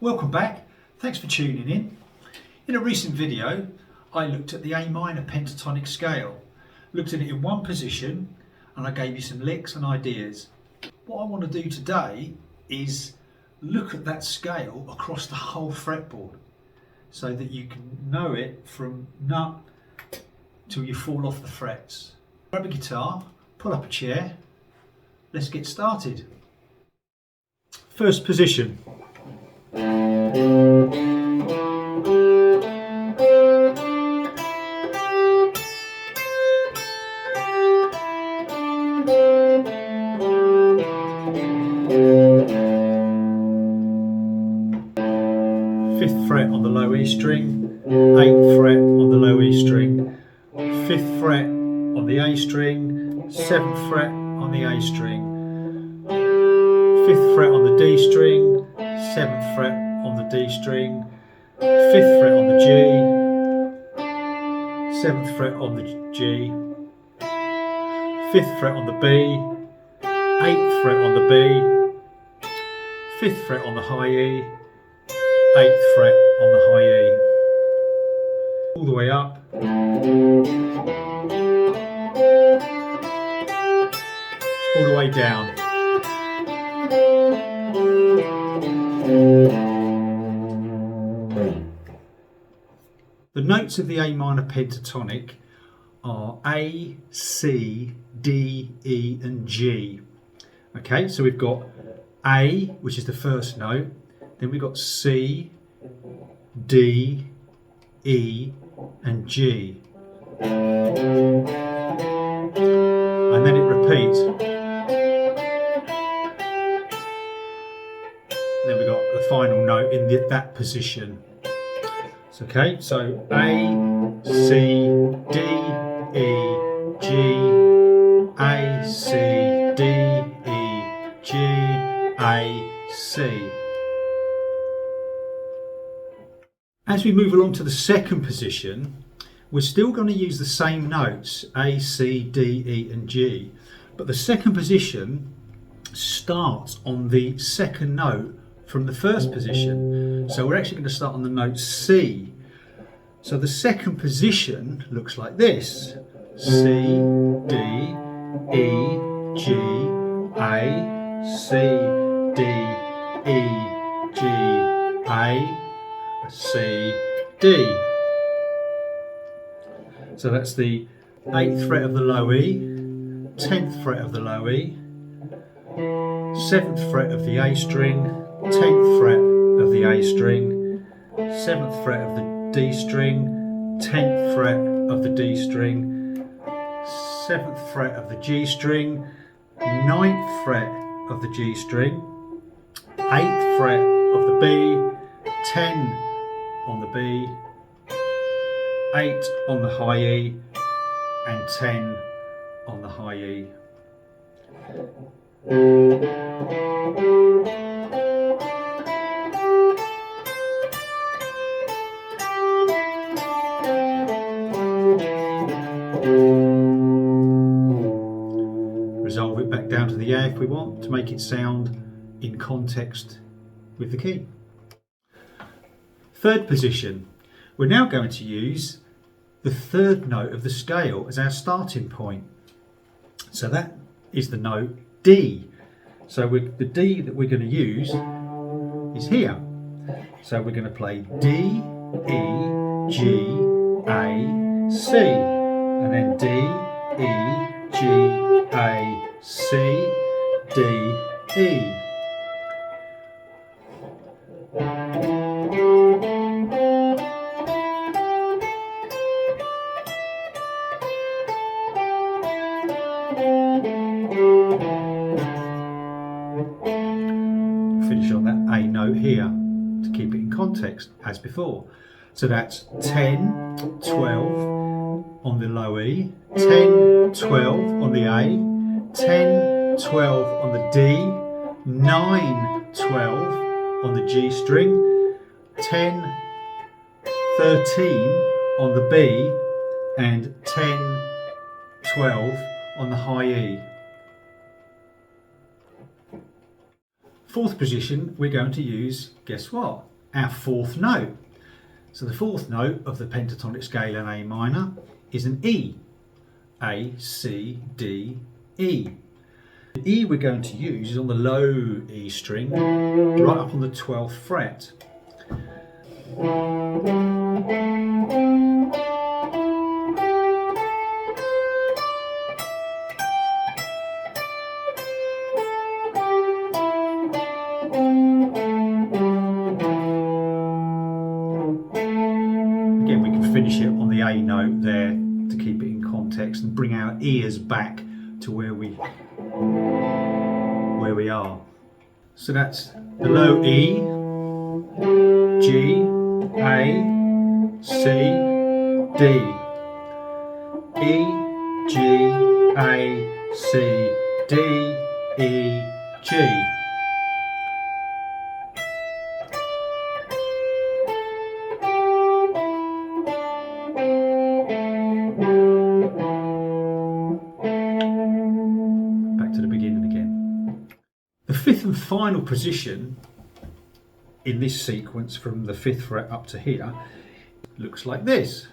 Welcome back, thanks for tuning in. In a recent video I looked at the A minor pentatonic scale, looked at it in one position and I gave you some licks and ideas. What I want to do today is look at that scale across the whole fretboard so that you can know it from nut till you fall off the frets. Grab a guitar, pull up a chair, let's get started. First position. Fifth fret on the low E string, 8th fret on the low E string, 5th fret on the A string, 7th fret on the A string, 5th fret on the D string, 7th fret on the D string, 5th fret on the G, 7th fret on the G, 5th fret on the B, 8th fret on the B, 5th fret on the high E, 8th fret on the high E, all the way up, all the way down. The notes of the A minor pentatonic are A, C, D, E and G. Okay, so we've got A, which is the first note, then we've got C, D, E and G. And then it repeats. Then we've got the final note in that position. Okay, so A, C, D, E, G, A, C, D, E, G, A, C. As we move along to the second position, we're still going to use the same notes, A, C, D, E and G, but the second position starts on the second note from the first position. So we're actually going to start on the note C. So the second position looks like this: C, D, E, G, A, C, D, E, G, A, C, D. So that's the 8th fret of the low E, 10th fret of the low E, 7th fret of the A string, 10th fret of the A string, 7th fret of the D string, 10th fret of the D string, 7th fret of the G string, 9th fret of the G string, 8th fret of the B, 10 on the B, 8 on the high E and 10 on the high E. Resolve it back down to the A if we want to make it sound in context with the key. Third position. We're now going to use the third note of the scale as our starting point. So that is the note D. So the D that we're going to use is here. So we're going to play D, E, G, A, C, and then D, E, G, A, C, D, E. Finish on that A note here to keep it in context as before. So that's 10, 12 on the low E, 10, 12 on the A, 10, 12 on the D, 9, 12 on the G string, 10, 13 on the B, and 10, 12 on the high E. Fourth position, we're going to use, guess what? Our fourth note. So the fourth note of the pentatonic scale in A minor is an E. A, C, D, E. The E we're going to use is on the low E string, right up on the 12th fret. Again, we can finish it on the A note there to keep it in context and bring our ears back to where we are. So that's the low E, G, A, C, D, E, G, A, C, D, E, G. Back to the beginning again. The fifth and final position in this sequence from the 5th fret up to here looks like this.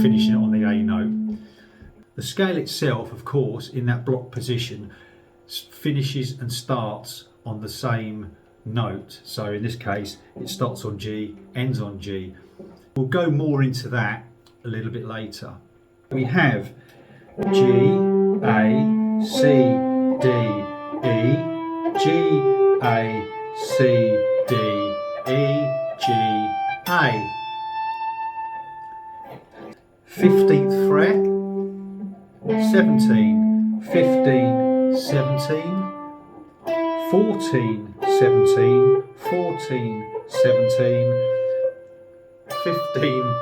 Finishing it on the A note. The scale itself, of course, in that block position finishes and starts on the same note. So in this case it starts on G, ends on G. We'll go more into that a little bit later. We have G, A, C, D, E, G, A, C, D, E, G, A. 15th fret, 17, 15, 17, 14, 17, 14, 17, 15,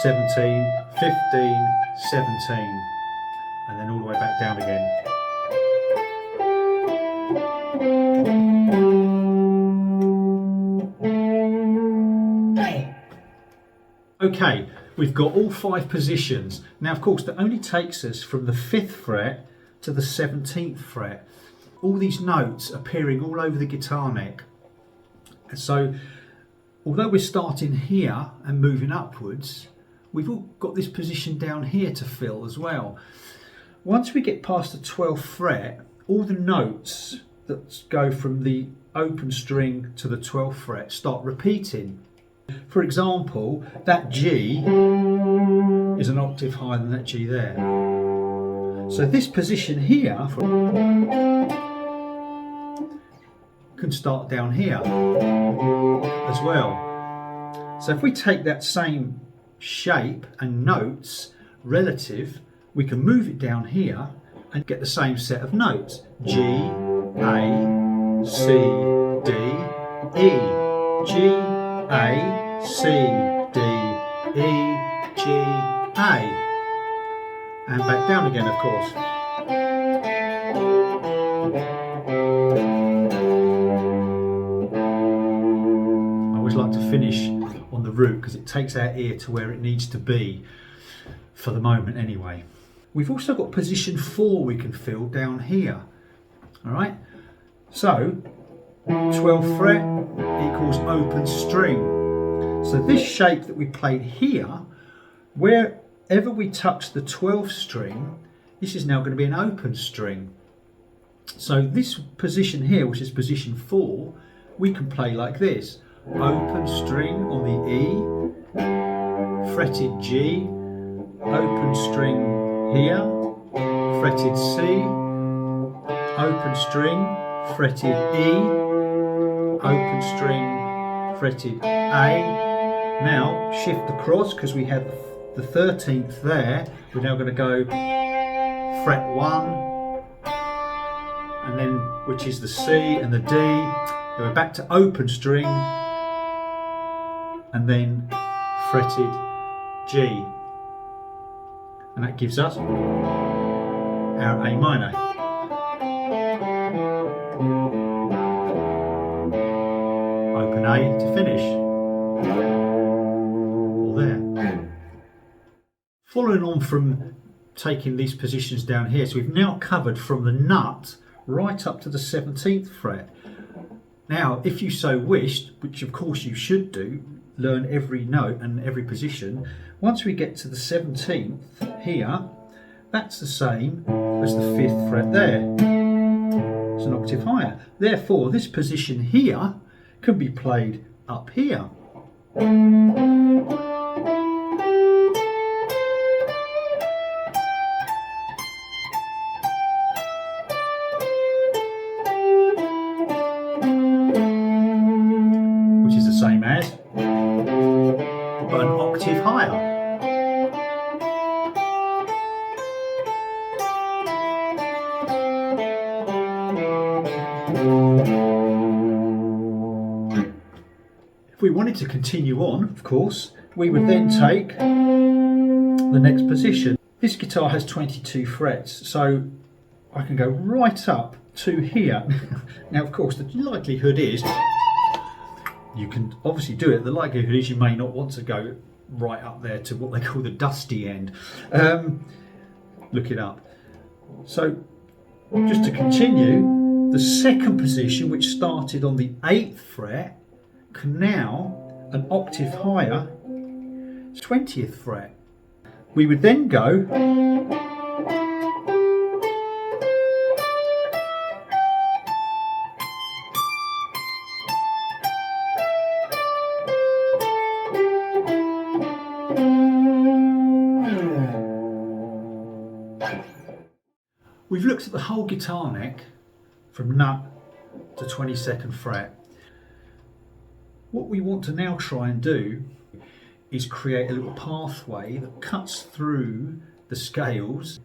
17, 15, 17, and then all the way back down again. Okay, we've got all 5 positions. Now, of course, that only takes us from the 5th fret to the 17th fret. All these notes appearing all over the guitar neck. So, although we're starting here and moving upwards, we've all got this position down here to fill as well. Once we get past the 12th fret, all the notes that go from the open string to the 12th fret start repeating. For example, that G is an octave higher than that G there. So this position here can start down here as well. So if we take that same shape and notes relative, we can move it down here and get the same set of notes. G, A, C, D, E, G, A, C, D, E, G, A, and back down again, of course. I always like to finish on the root because it takes our ear to where it needs to be for the moment anyway. We've also got position 4 we can fill down here. Alright, so 12th fret equals open string. So this shape that we played here, wherever we touch the 12th string, this is now going to be an open string. So this position here, which is position 4, we can play like this. Open string on the E, fretted G, open string here, fretted C, open string, fretted E, open string, fretted A. Now shift across because we have the 13th there. We're now going to go fret 1, and then which is the C and the D. Then we're back to open string, and then fretted G, and that gives us our A minor. Open A to finish. All there. Following on from taking these positions down here, so we've now covered from the nut right up to the 17th fret. Now, if you so wished, which of course you should do, learn every note and every position. Once we get to the 17th here, that's the same as the 5th fret there. It's an octave higher. Therefore, this position here can be played up here. Which is the same as, but an octave higher. If we wanted to continue on, of course, we would then take the next position. This guitar has 22 frets, so I can go right up to here. Now, of course, the likelihood is you can obviously do it. The likelihood is you may not want to go right up there to what they call the dusty end. Look it up. So, just to continue, the second position, which started on the 8th fret, can now, an octave higher, 20th fret. We would then go We've looked at the whole guitar neck from nut to 22nd fret. What we want to now try and do is create a little pathway that cuts through the scales.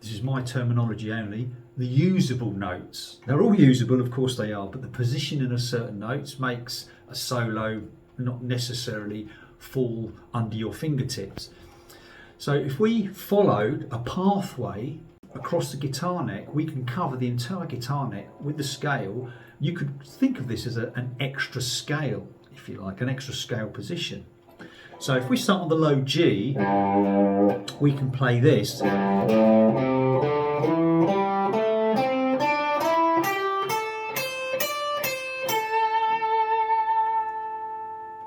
This is my terminology only, the usable notes. They're all usable, of course they are, but the positioning of certain notes makes a solo not necessarily fall under your fingertips. So if we followed a pathway across the guitar neck, we can cover the entire guitar neck with the scale. You could think of this as an extra scale, if you like, an extra scale position. So if we start on the low G, we can play this.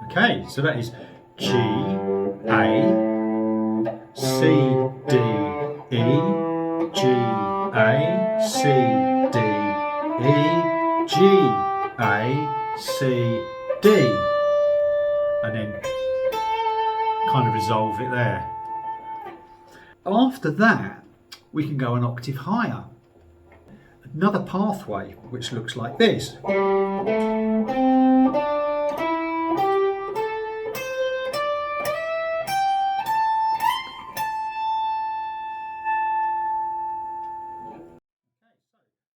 Okay, so that is G, A, C, D, E, G, A, C, D, E, G, A, C, D, and then kind of resolve it there. After that, we can go an octave higher. Another pathway which looks like this.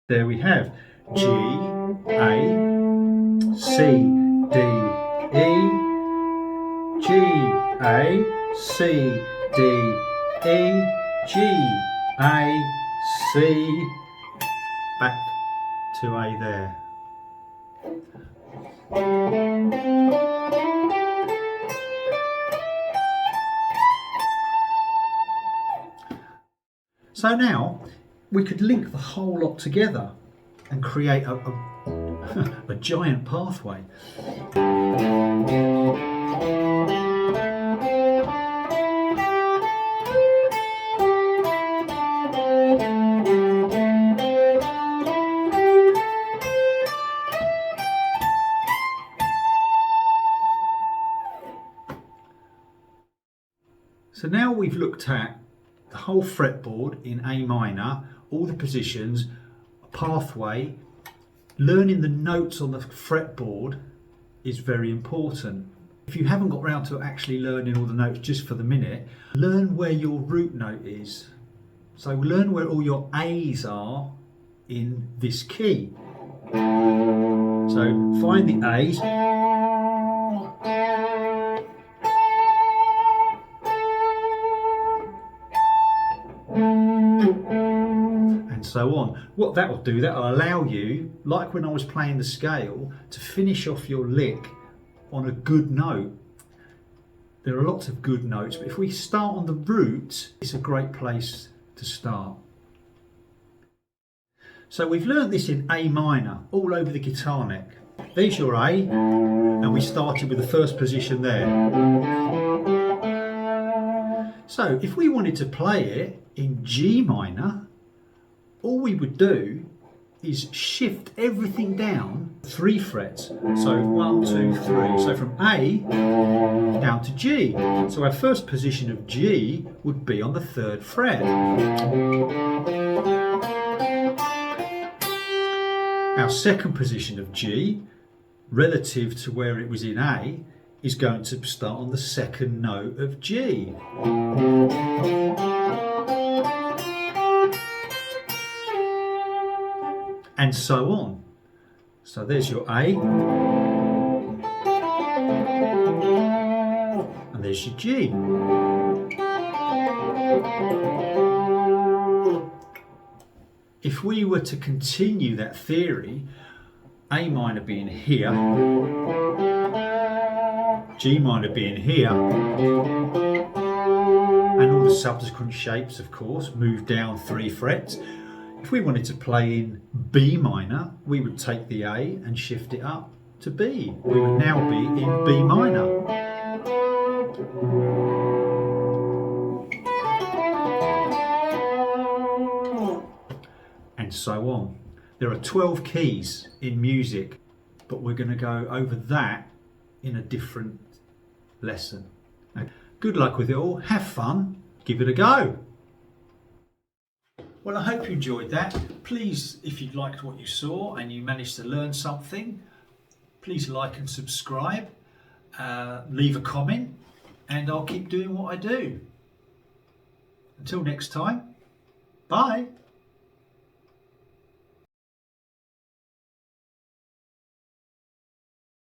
There we have G, A, C, D, E, G, A, C, D, E, G, A, C, back to A there. So now we could link the whole lot together and create a giant pathway. So now we've looked at the whole fretboard in A minor, all the positions, a pathway. Learning the notes on the fretboard is very important. If you haven't got round to actually learning all the notes just for the minute, learn where your root note is. So learn where all your A's are in this key. So find the A's. so on. What that will do, that will allow you, like when I was playing the scale, to finish off your lick on a good note. There are lots of good notes, but if we start on the root, it's a great place to start. So we've learned this in A minor, all over the guitar neck. There's your A, and we started with the first position there. So if we wanted to play it in G minor, all we would do is shift everything down 3 frets. So 1, 2, 3. So from A down to G. So our first position of G would be on the 3rd fret. Our second position of G, relative to where it was in A, is going to start on the 2nd note of G. And so on. So there's your A, and there's your G. If we were to continue that theory, A minor being here, G minor being here, and all the subsequent shapes, of course, move down 3 frets. If we wanted to play in B minor, we would take the A and shift it up to B. We would now be in B minor. And so on. There are 12 keys in music, but we're going to go over that in a different lesson. Now, good luck with it all. Have fun. Give it a go. Well, I hope you enjoyed that. Please, if you liked what you saw and you managed to learn something, please like and subscribe, leave a comment, and I'll keep doing what I do. Until next time, bye.